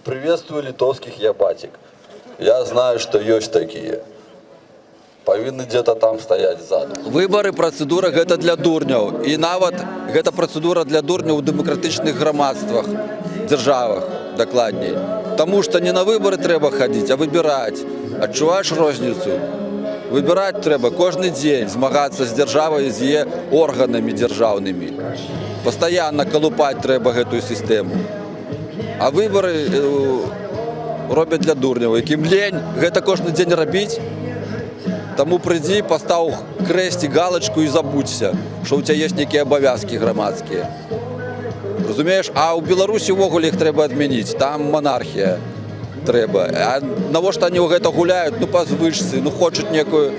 Приветствую литовских ябатик. Я знаю, что есть такие. Повинны где-то там стоять ззаду. Выборы, процедура гэта для дурняў. І нават гэта процедура для дурняў у дэмакратычных грамадствах, дзяржавах, дакладней. Таму што не на выборы трэба хадзіць, а выбіраць. Адчуваеш розніцу? Выбіраць трэба кожны дзень, змагацца з дзяржавай, з яе органамі дзяржаўнымі. Пастаянна калупаць трэба гэтую сістэму. А выборы робяць для дурняў, якім лень гэта кожны дзень рабіць. Таму прыйдзі, пастаў крэсці, галачку і забудзься, што ў цябе ёсць нейкія абавязкі грамадскія. Разумееш? А ў Беларусі ўвогуле іх трэба адмяніць, там манархія трэба. А навошта они ў гэта гуляюць? Ну па звычцы, ну хочуць некую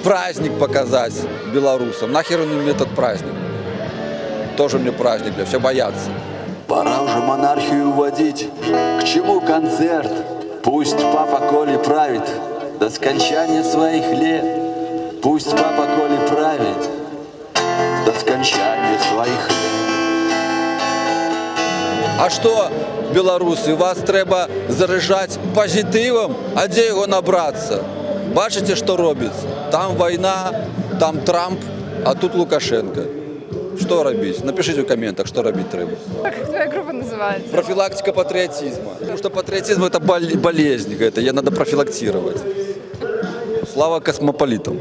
праздник паказаць беларусам. Нахер им этот праздник? Тоже мне праздник, бля, все боятся. Пора уже монархию вводить. К чему концерт? Пусть папа Коли правит до скончания своих лет. Пусть папа Коли правит до скончания своих лет. А што, беларусы, вас трэба заражаць пазітывам, а дзе яго набрацца? Бачыце, што робіцца? Там вайна, там Трамп, а тут Лукашенко. Что рабіць? Напишите в комментах, что рабіць трэба. Как твоя группа называется? Профилактика патриотизма. Потому что патриотизм это болезнь, это ее надо профилактировать. Слава космополитам.